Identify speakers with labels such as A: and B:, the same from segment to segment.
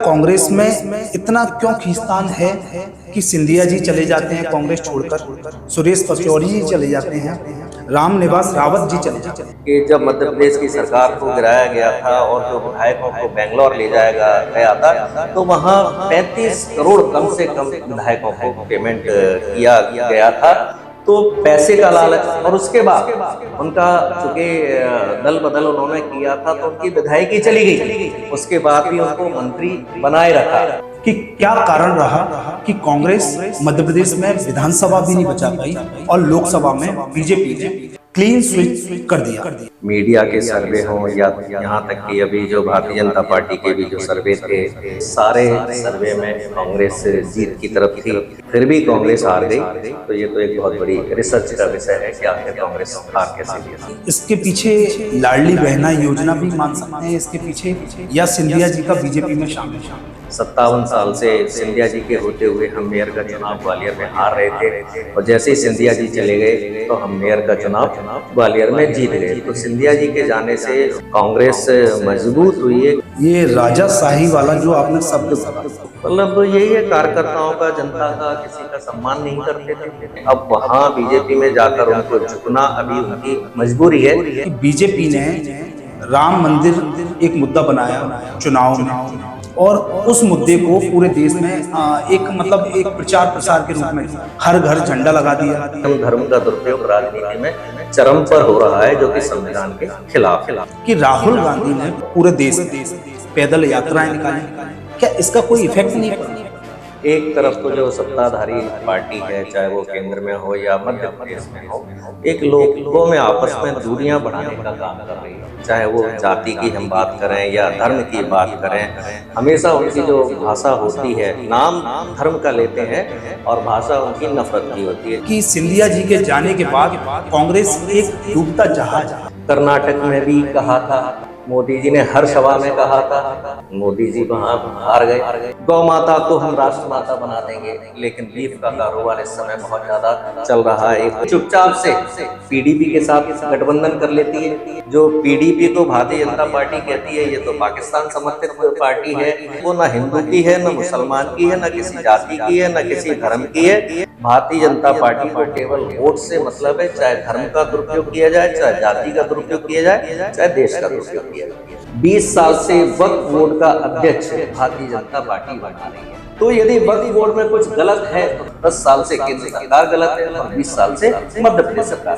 A: कांग्रेस में इतना क्यों खींचतान है कि सिंधिया जी चले जाते हैं कांग्रेस छोड़कर, सुरेश पचौरी जी चले जाते हैं, राम निवास रावत जी चले जाते हैं।
B: कि जब मध्य प्रदेश की सरकार को गिराया गया था और जो विधायकों को बेंगलोर ले जाया गया था, तो वहाँ 35 करोड़ कम से कम विधायकों को पेमेंट किया गया था। तो पैसे का लालच, और उसके बाद उनका चूंकि दल बदल उन्होंने किया था तो उनकी विधायकी चली गई, उसके बाद भी उनको मंत्री बनाए रखा।
A: कि क्या कारण रहा कि कांग्रेस मध्य प्रदेश में विधानसभा भी नहीं बचा पाई और लोकसभा में बीजेपी ने क्लीन स्विच कर दिया।
B: मीडिया के सर्वे हों या यहाँ तक कि अभी जो भारतीय जनता पार्टी के भी जो सर्वे थे, सारे सर्वे में कांग्रेस जीत की तरफ थी, फिर भी कांग्रेस हार गई। तो ये तो एक बहुत बड़ी रिसर्च का विषय है कि आखिर कांग्रेस हार कैसे गई।
A: इसके पीछे लाडली बहना योजना भी मान सकते हैं इसके पीछे, या सिंधिया जी का बीजेपी में शामिल।
B: 57 साल से सिंधिया जी के होते हुए हम मेयर का चुनाव ग्वालियर में हार रहे थे, और जैसे ही सिंधिया जी चले गए तो हम मेयर का चुनाव ग्वालियर में जीत गए। तो सिंधिया जी के जाने से कांग्रेस मजबूत हुई है।
A: ये राजाशाही वाला जो आपने शब्द,
B: मतलब यही है, कार्यकर्ताओं का, जनता का, किसी का सम्मान नहीं करते थे। अब वहाँ बीजेपी में जाकर उनको झुकना अभी उनकी मजबूरी है।
A: बीजेपी ने राम मंदिर एक मुद्दा बनाया चुनाव में, और उस मुद्दे को पूरे देश में एक प्रचार प्रसार के रूप में हर घर झंडा लगा दिया।
B: धर्म का दुरुपयोग राजनीति में चरम पर हो रहा है, जो कि संविधान के खिलाफ है।
A: कि राहुल गांधी ने पूरे देश पैदल यात्राएं निकाली, क्या इसका कोई इफेक्ट नहीं पड़ा?
B: एक तरफ तो जो सत्ताधारी पार्टी है, चाहे वो केंद्र में हो या मध्य प्रदेश में हो, एक लोगों में आपस में दूरियां बढ़ाने का काम कर रही है। चाहे वो जाति की हम बात करें या धर्म की बात करें, हमेशा उनकी जो भाषा होती है, नाम धर्म का लेते हैं और भाषा उनकी नफरत की होती है।
A: कि सिंधिया जी के जाने के बाद कांग्रेस एक डूबता जहाज।
B: कर्नाटक में भी कहा था, मोदी जी ने हर सभा में कहा था, मोदी जी वहां हार गए। गौ माता को हम राष्ट्र माता बना देंगे, लेकिन बीफ का कारोबार इस समय बहुत ज्यादा चल रहा है। चुपचाप से पीडीपी के साथ गठबंधन कर लेती है। जो पीडीपी को भारतीय जनता पार्टी कहती है, ये तो पाकिस्तान समर्थित पार्टी है। वो ना हिंदू की है, ना मुसलमान की है, ना किसी जाति की है, ना किसी धर्म की है। भारतीय जनता पार्टी को केवल वोट से मतलब है, चाहे धर्म का दुरुपयोग किया जाए, चाहे जाति का दुरुपयोग किया जाए, चाहे देश का दुरुपयोग किया जाए। 20 साल से वक्फ बोर्ड का अध्यक्ष भारतीय जनता पार्टी बना रही है। तो यदि वक्फ बोर्ड में कुछ गलत है तो 10 साल से केंद्र सरकार गलत है और 20 साल से मध्य प्रदेश सरकार।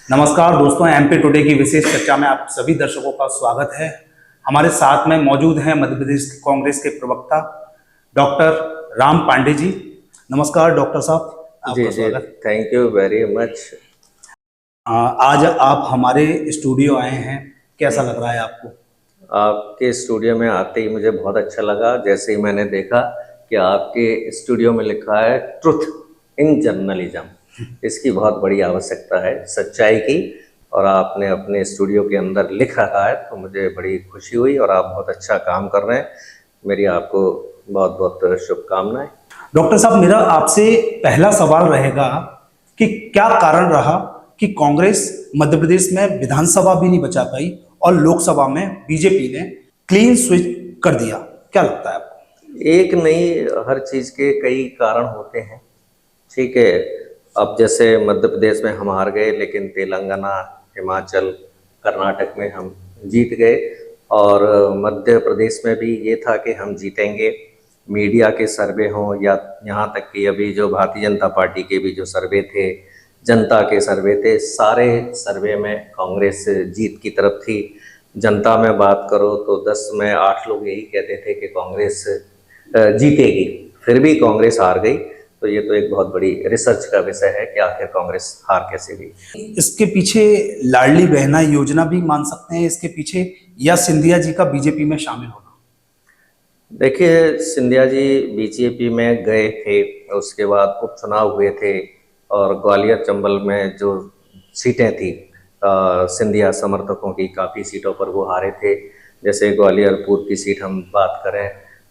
A: नमस्कार दोस्तों, एमपी टुडे की विशेष चर्चा में आप सभी दर्शकों का स्वागत है। हमारे साथ में मौजूद हैं मध्य प्रदेश कांग्रेस के प्रवक्ता डॉक्टर राम पांडे जी। नमस्कार डॉक्टर साहब, आपका स्वागत।
B: Thank you very much.
A: आज आप हमारे स्टूडियो आए हैं, कैसा लग रहा है आपको?
B: आपके स्टूडियो में आते ही मुझे बहुत अच्छा लगा। जैसे ही मैंने देखा कि आपके स्टूडियो में लिखा है ट्रुथ इन जर्नलिज्म, इसकी बहुत बड़ी आवश्यकता है, सच्चाई की, और आपने अपने स्टूडियो के अंदर लिख रखा है, तो मुझे बड़ी खुशी हुई। और आप बहुत अच्छा काम कर रहे हैं, मेरी आपको बहुत बहुत शुभकामनाएं।
A: डॉक्टर साहब, मेरा आपसे पहला सवाल रहेगा कि क्या कारण रहा कि कांग्रेस मध्य प्रदेश में विधानसभा भी नहीं बचा पाई और लोकसभा में बीजेपी ने क्लीन स्विच कर दिया? क्या लगता है आपको?
B: एक नहीं, हर चीज के कई कारण होते हैं। ठीक है, अब जैसे मध्य प्रदेश में हम हार गए, लेकिन तेलंगाना, हिमाचल, कर्नाटक में हम जीत गए, और मध्य प्रदेश में भी ये था कि हम जीतेंगे। मीडिया के सर्वे हों या यहाँ तक कि अभी जो भारतीय जनता पार्टी के भी जो सर्वे थे, जनता के सर्वे थे, सारे सर्वे में कांग्रेस जीत की तरफ थी। जनता में बात करो तो 10 में 8 लोग यही कहते थे कि कांग्रेस जीतेगी, फिर भी कांग्रेस हार गई। तो ये तो एक बहुत बड़ी रिसर्च का विषय है कि आखिर कांग्रेस हार कैसे गई।
A: इसके पीछे लाडली बहना योजना भी मान सकते हैं इसके पीछे, या सिंधिया जी का बीजेपी में शामिल होना?
B: देखिए, सिंधिया जी बीजेपी में गए थे, उसके बाद उपचुनाव हुए थे, और ग्वालियर चंबल में जो सीटें थी सिंधिया समर्थकों की, काफ़ी सीटों पर वो हारे थे। जैसे ग्वालियर पूर्व की सीट हम बात करें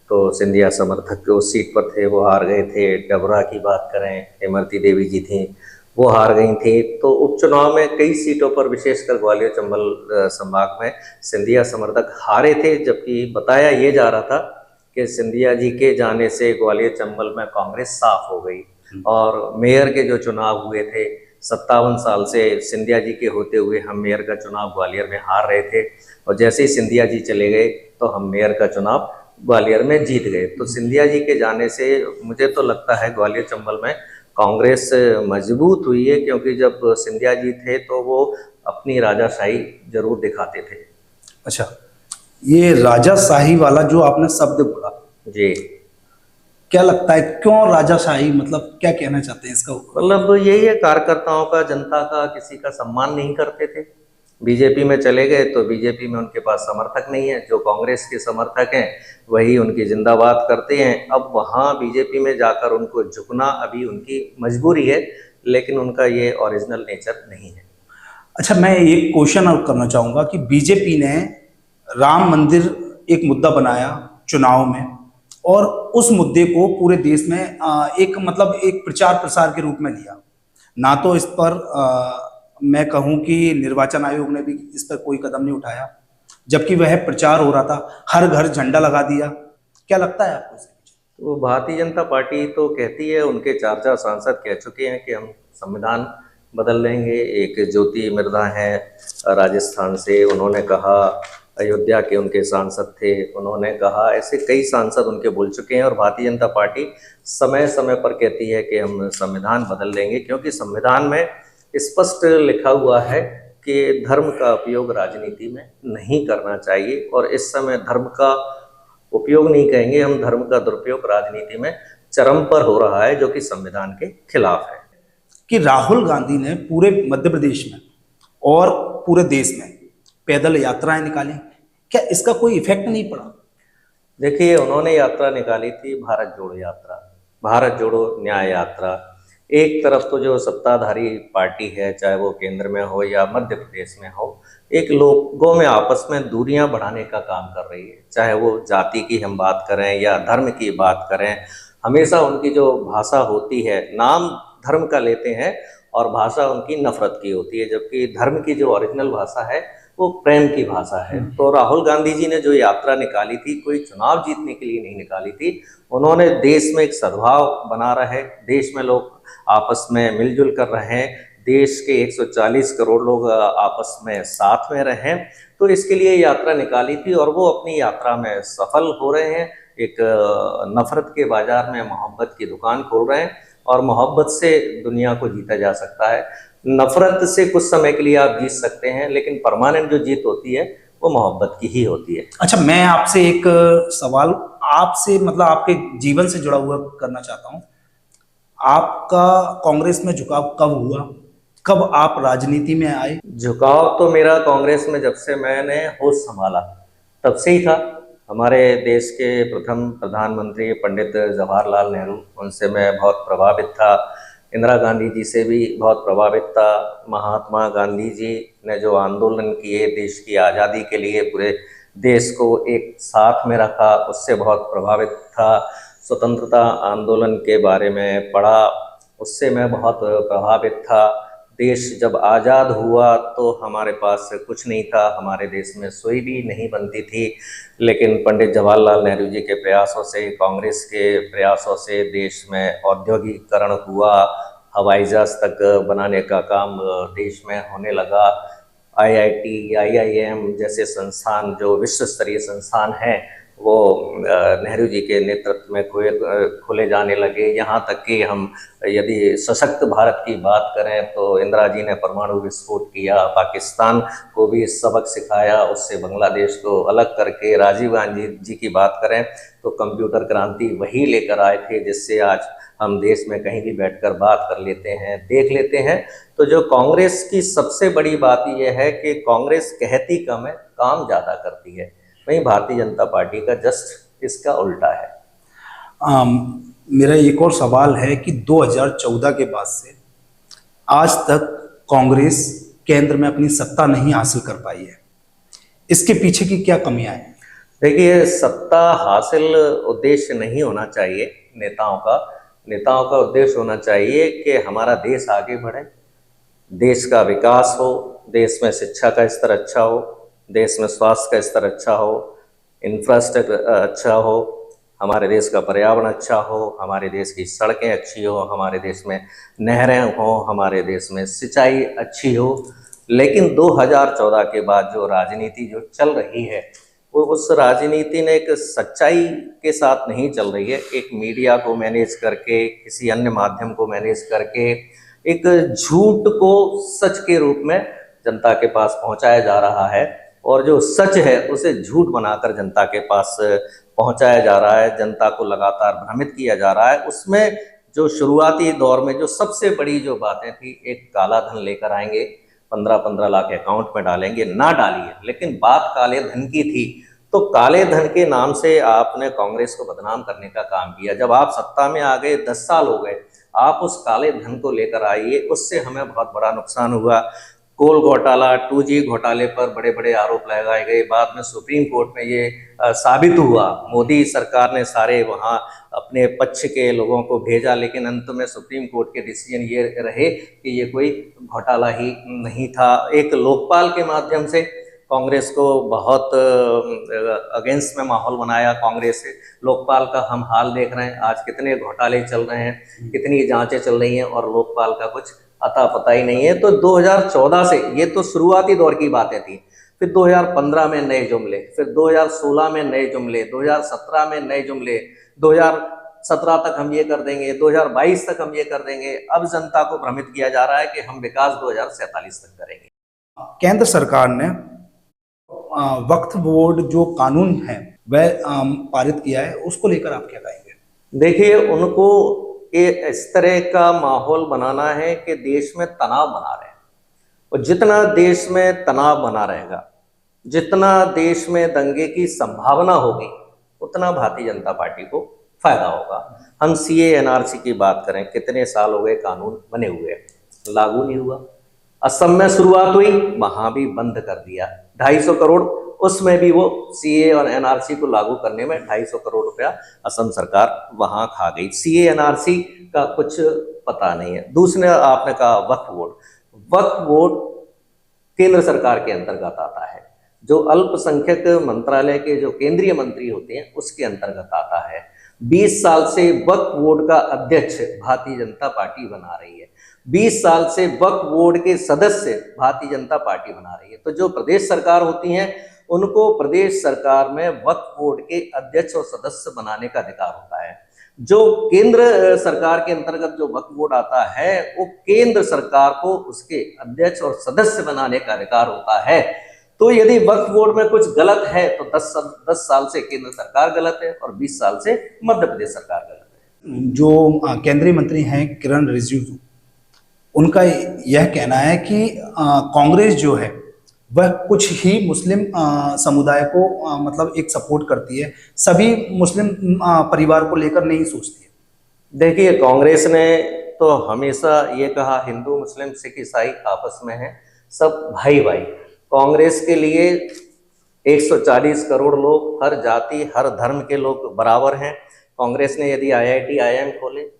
B: तो सिंधिया समर्थक उस सीट पर थे, वो हार गए थे। डबरा की बात करें, इमरती देवी जी थी, वो हार गई थी। तो उपचुनाव में कई सीटों पर, विशेषकर ग्वालियर चंबल संभाग में सिंधिया समर्थक हारे थे, जबकि बताया ये जा रहा था कि सिंधिया जी के जाने से ग्वालियर चंबल में कांग्रेस साफ हो गई। और मेयर के जो चुनाव हुए थे, 57 साल से सिंधिया जी के होते हुए हम मेयर का चुनाव ग्वालियर में हार रहे थे, और जैसे ही सिंधिया जी चले गए तो हम मेयर का चुनाव ग्वालियर में जीत गए। तो सिंधिया जी के जाने से मुझे तो लगता है ग्वालियर चंबल में कांग्रेस मजबूत हुई है, क्योंकि जब सिंधिया जी थे तो वो अपनी राजाशाही जरूर दिखाते थे।
A: अच्छा, ये राजाशाही वाला जो आपने शब्द बोला,
B: जी,
A: क्या लगता है क्यों राजाशाही, मतलब क्या कहना चाहते हैं इसका?
B: मतलब यही है, कार्यकर्ताओं का, जनता का, किसी का सम्मान नहीं करते थे। बीजेपी में चले गए तो बीजेपी में उनके पास समर्थक नहीं है, जो कांग्रेस के समर्थक हैं वही उनकी जिंदाबाद करते हैं। अब वहाँ बीजेपी में जाकर उनको झुकना अभी उनकी मजबूरी है, लेकिन उनका ये ओरिजिनल नेचर नहीं है।
A: अच्छा, मैं एक क्वेश्चन और करना चाहूंगा कि बीजेपी ने राम मंदिर एक मुद्दा बनाया चुनाव में, और उस मुद्दे को पूरे देश में एक मतलब एक प्रचार प्रसार के रूप में लिया। ना तो इस पर मैं कहूं कि निर्वाचन आयोग ने भी इस पर कोई कदम नहीं उठाया, जबकि वह प्रचार हो रहा था, हर घर झंडा लगा दिया। क्या लगता है आपको इसके पीछे?
B: तो भारतीय जनता पार्टी तो कहती है, उनके 4 सांसद कह चुके हैं कि हम संविधान बदल लेंगे। एक ज्योति मिर्धा हैं राजस्थान से, उन्होंने कहा, अयोध्या के उनके सांसद थे, उन्होंने कहा, ऐसे कई सांसद उनके बोल चुके हैं। और भारतीय जनता पार्टी समय समय पर कहती है कि हम संविधान बदल लेंगे, क्योंकि संविधान में स्पष्ट लिखा हुआ है कि धर्म का उपयोग राजनीति में नहीं करना चाहिए। और इस समय धर्म का उपयोग नहीं कहेंगे, हम धर्म का दुरुपयोग राजनीति में चरम पर हो रहा है, जो कि संविधान के खिलाफ है।
A: कि राहुल गांधी ने पूरे मध्य प्रदेश में और पूरे देश में पैदल यात्राएं निकाली, क्या इसका कोई इफेक्ट नहीं पड़ा?
B: देखिए, उन्होंने यात्रा निकाली थी, भारत जोड़ो यात्रा, भारत जोड़ो न्याय यात्रा। एक तरफ तो जो सत्ताधारी पार्टी है, चाहे वो केंद्र में हो या मध्य प्रदेश में हो, एक लोगों में आपस में दूरियां बढ़ाने का काम कर रही है। चाहे वो जाति की हम बात करें या धर्म की बात करें, हमेशा उनकी जो भाषा होती है, नाम धर्म का लेते हैं और भाषा उनकी नफरत की होती है, जबकि धर्म की जो ओरिजिनल भाषा है वो प्रेम की भाषा है। तो राहुल गांधी जी ने जो यात्रा निकाली थी, कोई चुनाव जीतने के लिए नहीं निकाली थी। उन्होंने देश में एक सद्भाव बना रहे, देश में लोग आपस में मिलजुल कर रहे, देश के 140 करोड़ लोग आपस में साथ में रहें, तो इसके लिए यात्रा निकाली थी। और वो अपनी यात्रा में सफल हो रहे हैं। एक नफरत के बाजार में मोहब्बत की दुकान खोल रहे हैं, और मोहब्बत से दुनिया को जीता जा सकता है। नफरत से कुछ समय के लिए आप जीत सकते हैं, लेकिन परमानेंट जो जीत होती है वो मोहब्बत की ही होती है।
A: अच्छा, मैं आपसे एक सवाल आपसे मतलब आपके जीवन से जुड़ा हुआ करना चाहता हूँ। आपका कांग्रेस में झुकाव कब हुआ, कब आप राजनीति में आए?
B: झुकाव तो मेरा कांग्रेस में जब से मैंने होश संभाला तब से ही था। हमारे देश के प्रथम प्रधानमंत्री पंडित जवाहरलाल नेहरू, उनसे मैं बहुत प्रभावित था। इंदिरा गांधी जी से भी बहुत प्रभावित था। महात्मा गांधी जी ने जो आंदोलन किए देश की आज़ादी के लिए, पूरे देश को एक साथ में रखा, उससे बहुत प्रभावित था। स्वतंत्रता आंदोलन के बारे में पढ़ा, उससे मैं बहुत प्रभावित था। देश जब आज़ाद हुआ तो हमारे पास कुछ नहीं था, हमारे देश में सुई भी नहीं बनती थी, लेकिन पंडित जवाहरलाल नेहरू जी के प्रयासों से, कांग्रेस के प्रयासों से देश में औद्योगिकरण हुआ। हवाई जहाज तक बनाने का काम देश में होने लगा। IIT, IIM जैसे संस्थान, जो विश्व स्तरीय संस्थान हैं, वो नेहरू जी के नेतृत्व में खोले जाने लगे। यहाँ तक कि हम यदि सशक्त भारत की बात करें तो इंदिरा जी ने परमाणु विस्फोट किया, पाकिस्तान को भी सबक सिखाया, उससे बांग्लादेश को अलग करके। राजीव गांधी जी की बात करें तो कंप्यूटर क्रांति वही लेकर आए थे, जिससे आज हम देश में कहीं भी बैठकर बात कर लेते हैं, देख लेते हैं। तो जो कांग्रेस की सबसे बड़ी बात यह है कि कांग्रेस कहती कम है, काम ज़्यादा करती है। वहीं भारतीय जनता पार्टी का जस्ट इसका उल्टा है।
A: मेरा एक और सवाल है कि 2014 के बाद से आज तक कांग्रेस केंद्र में अपनी सत्ता नहीं हासिल कर पाई है, इसके पीछे की क्या कमियां हैं?
B: देखिए, सत्ता हासिल उद्देश्य नहीं होना चाहिए नेताओं का। नेताओं का उद्देश्य होना चाहिए कि हमारा देश आगे बढ़े, देश का विकास हो, देश में शिक्षा का स्तर अच्छा हो, देश में स्वास्थ्य का स्तर अच्छा हो, इंफ्रास्ट्रक्चर अच्छा हो, हमारे देश का पर्यावरण अच्छा हो, हमारे देश की सड़कें अच्छी हो, हमारे देश में नहरें हो, हमारे देश में सिंचाई अच्छी हो। लेकिन 2014 के बाद जो राजनीति जो चल रही है, वो उस राजनीति ने एक सच्चाई के साथ नहीं चल रही है। एक मीडिया को मैनेज करके, किसी अन्य माध्यम को मैनेज करके एक झूठ को सच के रूप में जनता के पास पहुंचाया जा रहा है, और जो सच है उसे झूठ बनाकर जनता के पास पहुंचाया जा रहा है, जनता को लगातार भ्रमित किया जा रहा है। उसमें जो शुरुआती दौर में जो सबसे बड़ी जो बातें थी, एक काला धन लेकर आएंगे, 15-15 लाख अकाउंट में डालेंगे, ना डालिए, लेकिन बात काले धन की थी। तो काले धन के नाम से आपने कांग्रेस को बदनाम करने का काम किया। जब आप सत्ता में आ गए, 10 साल हो गए, आप उस काले धन को लेकर आइए, उससे हमें बहुत बड़ा नुकसान हुआ। कोल घोटाला, 2G घोटाले पर बड़े बड़े आरोप लगाए गए। बाद में सुप्रीम कोर्ट में ये साबित हुआ, मोदी सरकार ने सारे वहाँ अपने पक्ष के लोगों को भेजा, लेकिन अंत में सुप्रीम कोर्ट के डिसीजन ये रहे कि ये कोई घोटाला ही नहीं था। एक लोकपाल के माध्यम से कांग्रेस को बहुत अगेंस्ट में माहौल बनाया। कांग्रेस से लोकपाल का हम हाल देख रहे हैं, आज कितने घोटाले चल रहे हैं, कितनी जांचें चल रही हैं, और लोकपाल का कुछ अता पता ही नहीं है। तो 2014 से, ये तो शुरुआती दौर की बातें थी, फिर 2015 में नए जुमले, फिर 2016 में नए जुमले, 2017 में नए जुमले, 2017 तक हम ये कर देंगे, 2022 तक हम ये कर देंगे। अब जनता को भ्रमित किया जा रहा है कि हम विकास 2047 तक करेंगे।
A: केंद्र सरकार ने वक्फ बोर्ड जो कानून है वह पारित किया है, उसको लेकर आप क्या कहेंगे?
B: देखिए, उनको इस तरह का माहौल बनाना है कि देश में तनाव बना रहे, और जितना देश में तनाव बना रहेगा, जितना देश में दंगे की संभावना होगी, उतना भारतीय जनता पार्टी को फायदा होगा। हम CA NRC की बात करें, कितने साल हो गए कानून बने हुए, लागू नहीं हुआ। असम में शुरुआत हुई, वहां भी बंद कर दिया। 250 करोड़, उसमें भी वो CA और NRC को लागू करने में 250 करोड़ रुपया असम सरकार वहां खा गई। CA NRC का कुछ पता नहीं है। दूसरे आपने कहा वक्फ बोर्ड, वक्फ बोर्ड केंद्र सरकार के अंतर्गत आता है। जो अल्पसंख्यक मंत्रालय के जो केंद्रीय मंत्री होते हैं, उसके अंतर्गत आता है। 20 साल से वक्फ बोर्ड का अध्यक्ष भारतीय जनता पार्टी बना रही है। 20 साल से वक्फ बोर्ड के सदस्य भारतीय जनता पार्टी बना रही है। तो जो प्रदेश सरकार होती हैं, उनको प्रदेश सरकार में वक्फ बोर्ड के अध्यक्ष और सदस्य बनाने का अधिकार होता है। जो केंद्र सरकार के अंतर्गत जो वक्फ बोर्ड आता है, वो केंद्र सरकार को उसके अध्यक्ष और सदस्य बनाने का अधिकार होता है। तो यदि वक्फ बोर्ड में कुछ गलत है, तो 10 साल से केंद्र सरकार गलत है, और 20 साल से मध्य प्रदेश सरकार गलत है।
A: जो केंद्रीय मंत्री हैं किरण रिजिजू, उनका यह कहना है कि कांग्रेस जो है वह कुछ ही मुस्लिम समुदाय को मतलब एक सपोर्ट करती है, सभी मुस्लिम परिवार को लेकर नहीं सोचती है।
B: देखिए, कांग्रेस ने तो हमेशा ये कहा, हिंदू मुस्लिम सिख ईसाई आपस में है, सब भाई भाई। कांग्रेस के लिए 140 करोड़ लोग, हर जाति हर धर्म के लोग बराबर हैं। कांग्रेस ने यदि IIT IIM खोले,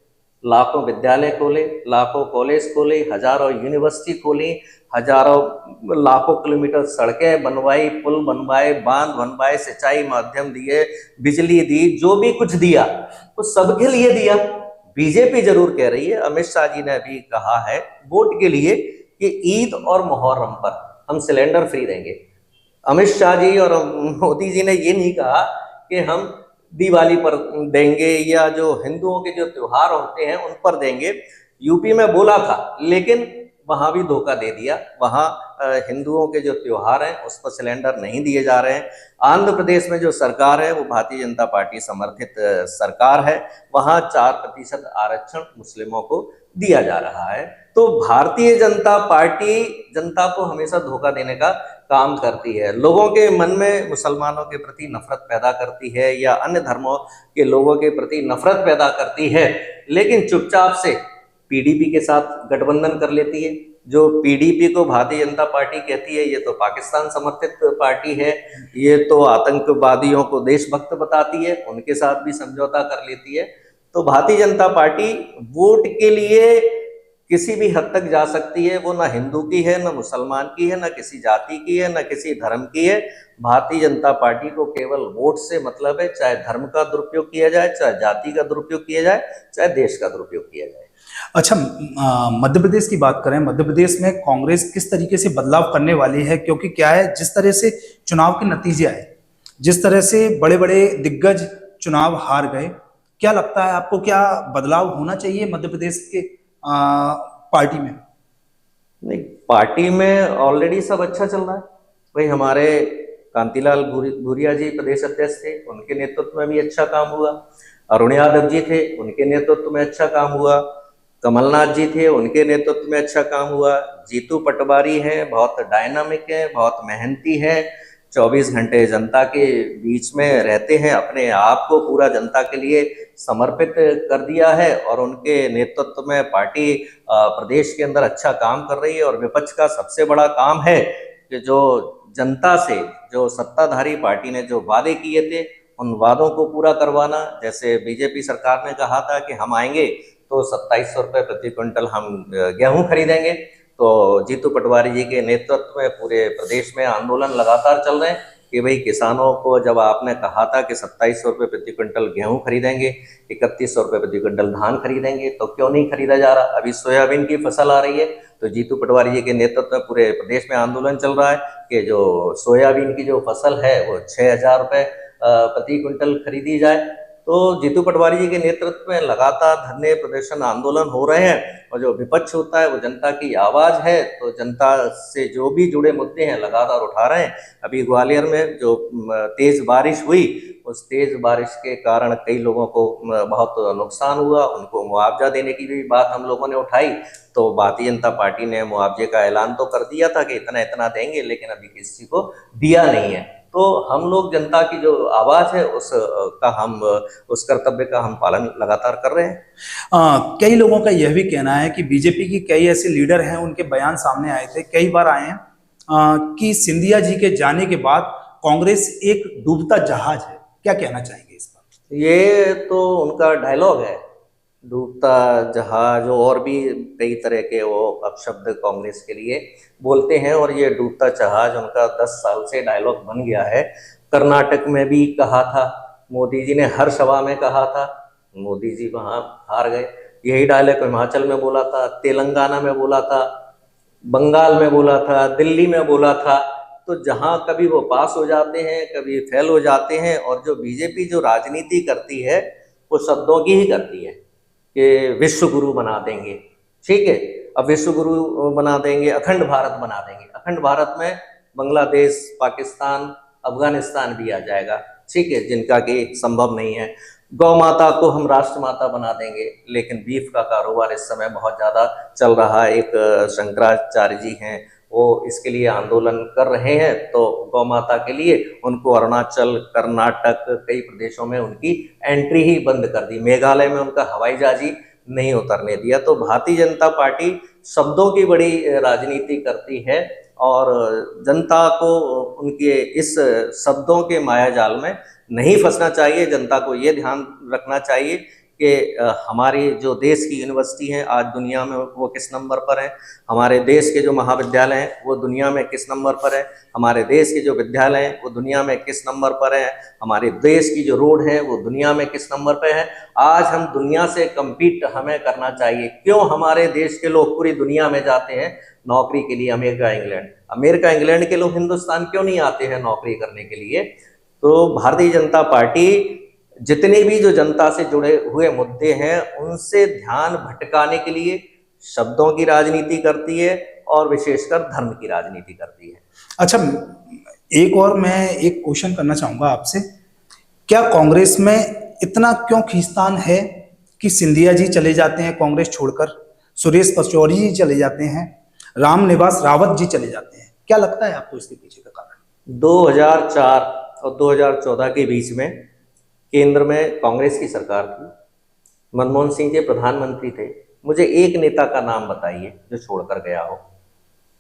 B: लाखों विद्यालय खोले, लाखों कॉलेज खोले, हजारों यूनिवर्सिटी खोली, हजारों लाखों किलोमीटर सड़कें बनवाई, पुल बनवाए, बांध बनवाए, सिंचाई माध्यम दिए, बिजली दी, जो भी कुछ दिया तो सबके लिए दिया। बीजेपी जरूर कह रही है, अमित शाह जी ने भी कहा है वोट के लिए कि ईद और मुहर्रम पर हम सिलेंडर फ्री देंगे। अमित शाह जी और मोदी जी ने ये नहीं कहा कि हम दिवाली पर देंगे या जो हिंदुओं के जो त्योहार होते हैं उन पर देंगे। यूपी में बोला था, लेकिन वहां भी धोखा दे दिया। वहां हिंदुओं के जो त्योहार हैं उस पर सिलेंडर नहीं दिए जा रहे हैं। आंध्र प्रदेश में जो सरकार है वो भारतीय जनता पार्टी समर्थित सरकार है, वहां 4% आरक्षण मुस्लिमों को दिया जा रहा है। तो भारतीय जनता पार्टी जनता को हमेशा धोखा देने का काम करती है, लोगों के मन में मुसलमानों के प्रति नफरत पैदा करती है या अन्य धर्मों के लोगों के प्रति नफरत पैदा करती है, लेकिन चुपचाप से PDP के साथ गठबंधन कर लेती है। जो PDP को भारतीय जनता पार्टी कहती है, ये तो पाकिस्तान समर्थित पार्टी है, ये तो आतंकवादियों को देशभक्त बताती है, उनके साथ भी समझौता कर लेती है। तो भारतीय जनता पार्टी वोट के लिए किसी भी हद तक जा सकती है। वो ना हिंदू की है, ना मुसलमान की है, ना किसी जाति की है, ना किसी धर्म की है। भारतीय जनता पार्टी को केवल वोट से मतलब है, चाहे धर्म का दुरुपयोग किया जाए, चाहे जाति का दुरुपयोग किया जाए, चाहे देश का दुरुपयोग किया जाए।
A: अच्छा, मध्य प्रदेश की बात करें, मध्य प्रदेश में कांग्रेस किस तरीके से बदलाव करने वाली है? क्योंकि क्या है, जिस तरह से चुनाव के नतीजे आए, जिस तरह से बड़े बड़े दिग्गज चुनाव हार गए, क्या लगता है आपको, क्या बदलाव होना चाहिए मध्य प्रदेश के पार्टी में?
B: नहीं, पार्टी में ऑलरेडी सब अच्छा चल रहा है। भाई हमारे कांतिलाल भूरिया जी प्रदेश अध्यक्ष थे, उनके नेतृत्व में भी अच्छा काम हुआ। अरुण यादव जी थे, उनके नेतृत्व में अच्छा काम हुआ। कमलनाथ जी थे, उनके नेतृत्व में अच्छा काम हुआ। जीतू पटवारी हैं, बहुत डायनामिक हैं, बहुत मेहनती हैं, 24 घंटे जनता के बीच में रहते हैं, अपने आप को पूरा जनता के लिए समर्पित कर दिया है और उनके नेतृत्व में पार्टी प्रदेश के अंदर अच्छा काम कर रही है। और विपक्ष का सबसे बड़ा काम है कि जो जनता से, जो सत्ताधारी पार्टी ने जो वादे किए थे, उन वादों को पूरा करवाना। जैसे बीजेपी सरकार ने कहा था कि हम आएंगे तो 2700 रुपये प्रति क्विंटल हम गेहूं खरीदेंगे, तो जीतू पटवारी जी के नेतृत्व में पूरे प्रदेश में आंदोलन लगातार चल रहे हैं कि भाई किसानों को जब आपने कहा था कि 2700 रुपये प्रति क्विंटल गेहूं खरीदेंगे, 3100 रुपये प्रति क्विंटल धान खरीदेंगे, तो क्यों नहीं खरीदा जा रहा? अभी सोयाबीन की फसल आ रही है, तो जीतू पटवारी जी के नेतृत्व में पूरे प्रदेश में आंदोलन चल रहा है कि जो सोयाबीन की जो फसल है वो 6000 रुपये प्रति क्विंटल खरीदी जाए। तो जीतू पटवारी जी के नेतृत्व में लगातार धरने, प्रदर्शन, आंदोलन हो रहे हैं। और जो विपक्ष होता है वो जनता की आवाज है, तो जनता से जो भी जुड़े मुद्दे हैं लगातार उठा रहे हैं। अभी ग्वालियर में जो तेज बारिश हुई, उस तेज बारिश के कारण कई लोगों को बहुत नुकसान हुआ, उनको मुआवजा देने की भी बात हम लोगों ने उठाई। तो भारतीय जनता पार्टी ने मुआवजे का ऐलान तो कर दिया था कि इतना इतना देंगे, लेकिन अभी किसी को दिया नहीं है। तो हम लोग जनता की जो आवाज है उस कर्तव्य का हम पालन लगातार कर रहे हैं।
A: कई लोगों का यह भी कहना है कि बीजेपी की कई ऐसे लीडर हैं, उनके बयान सामने आए थे, कई बार आए हैं, कि सिंधिया जी के जाने के बाद कांग्रेस एक डूबता जहाज है। क्या कहना चाहेंगे इस पर?
B: ये तो उनका डायलॉग है, डूबता जहाज, और भी कई तरह के वो अपशब्द कांग्रेस के लिए बोलते हैं। और ये डूबता जहाज उनका 10 साल से डायलॉग बन गया है। कर्नाटक में भी कहा था, मोदी जी ने हर सभा में कहा था, मोदी जी वहां हार गए। यही डायलॉग हिमाचल में बोला था, तेलंगाना में बोला था, बंगाल में बोला था, दिल्ली में बोला था। तो जहां कभी वो पास हो जाते हैं, कभी फेल हो जाते हैं। और जो बीजेपी जो राजनीति करती है वो शब्दों की ही करती है कि विश्व गुरु बना देंगे, ठीक है। अब विश्व गुरु बना देंगे, अखंड भारत बना देंगे। अखंड भारत में बांग्लादेश, पाकिस्तान, अफगानिस्तान भी आ जाएगा, ठीक है, जिनका कि संभव नहीं है। गौ माता को हम राष्ट्र माता बना देंगे, लेकिन बीफ का कारोबार इस समय बहुत ज़्यादा चल रहा है। एक शंकराचार्य जी हैं, वो इसके लिए आंदोलन कर रहे हैं। तो गौ माता के लिए उनको अरुणाचल, कर्नाटक, कई प्रदेशों में उनकी एंट्री ही बंद कर दी। मेघालय में उनका हवाई जहाज ही नहीं उतरने दिया। तो भारतीय जनता पार्टी शब्दों की बड़ी राजनीति करती है और जनता को उनके इस शब्दों के मायाजाल में नहीं फंसना चाहिए। जनता को ये ध्यान रखना चाहिए कि हमारी जो देश की यूनिवर्सिटी हैं आज दुनिया में वो किस नंबर पर हैं, हमारे देश के जो महाविद्यालय हैं वो दुनिया में किस नंबर पर हैं, हमारे देश के जो विद्यालय हैं वो दुनिया में किस नंबर पर हैं, हमारे देश की जो रोड है वो दुनिया में किस नंबर पर है। आज हम दुनिया से कम्पीट हमें करना चाहिए। क्यों हमारे देश के लोग पूरी दुनिया में जाते हैं नौकरी के लिए, अमेरिका, इंग्लैंड। अमेरिका, इंग्लैंड के लोग हिंदुस्तान क्यों नहीं आते हैं नौकरी करने के लिए? तो भारतीय जनता पार्टी जितने भी जो जनता से जुड़े हुए मुद्दे हैं उनसे ध्यान भटकाने के लिए शब्दों की राजनीति करती है और विशेषकर धर्म की राजनीति करती है।
A: अच्छा, एक और मैं एक क्वेश्चन करना चाहूंगा आपसे, क्या कांग्रेस में इतना क्यों खींचतान है कि सिंधिया जी चले जाते हैं कांग्रेस छोड़कर, सुरेश पचौरी जी चले जाते हैं, रामनिवास रावत जी चले जाते हैं? क्या लगता है आपको इसके पीछे का कारण?
B: 2004 और 2014 के बीच में केंद्र में कांग्रेस की सरकार थी, मनमोहन सिंह जी प्रधानमंत्री थे। मुझे एक नेता का नाम बताइए जो छोड़कर गया हो।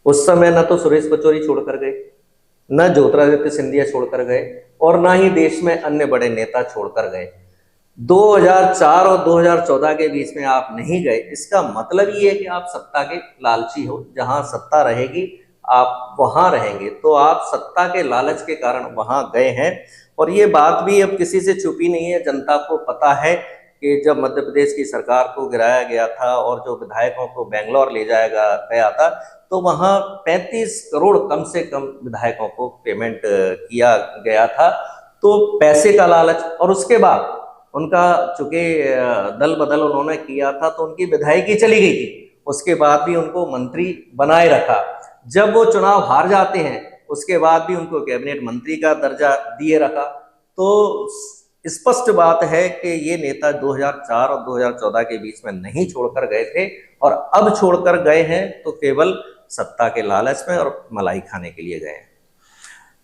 B: उस समय न तो सुरेश पचौरी छोड़कर गए, न ज्योतिरादित्य सिंधिया छोड़कर गए, और ना ही देश में अन्य बड़े नेता छोड़कर गए। 2004 और 2014 के बीच में आप नहीं गए, इसका मतलब ये है कि आप सत्ता के लालची हो। जहां सत्ता रहेगी आप वहां रहेंगे, तो आप सत्ता के लालच के कारण वहां गए हैं। और ये बात भी अब किसी से छुपी नहीं है, जनता को पता है कि जब मध्य प्रदेश की सरकार को गिराया गया था और जो विधायकों को बेंगलोर ले जाया गया था, तो वहां 35 करोड़ कम से कम विधायकों को पेमेंट किया गया था। तो पैसे का लालच, और उसके बाद उनका चूंकि दल बदल उन्होंने किया था तो उनकी विधायकी चली गई थी, उसके बाद भी उनको मंत्री बनाए रखा। जब वो चुनाव हार जाते हैं उसके बाद भी उनको कैबिनेट मंत्री का दर्जा दिए रखा। तो स्पष्ट बात है कि ये नेता 2004 और 2014 के बीच में नहीं छोड़कर गए थे, और अब छोड़कर गए हैं तो केवल सत्ता के लालच में और मलाई खाने के लिए गए हैं।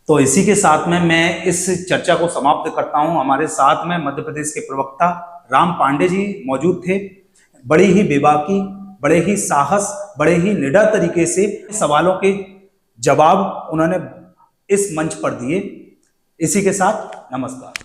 A: तो इसी के साथ में मैं इस चर्चा को समाप्त करता हूं। हमारे साथ में मध्य प्रदेश के प्रवक्ता राम पांडे जी मौजूद थे। बड़ी ही बेबाकी, बड़े ही साहस, बड़े ही निडर तरीके से सवालों के जवाब उन्होंने इस मंच पर दिए। इसी के साथ नमस्कार।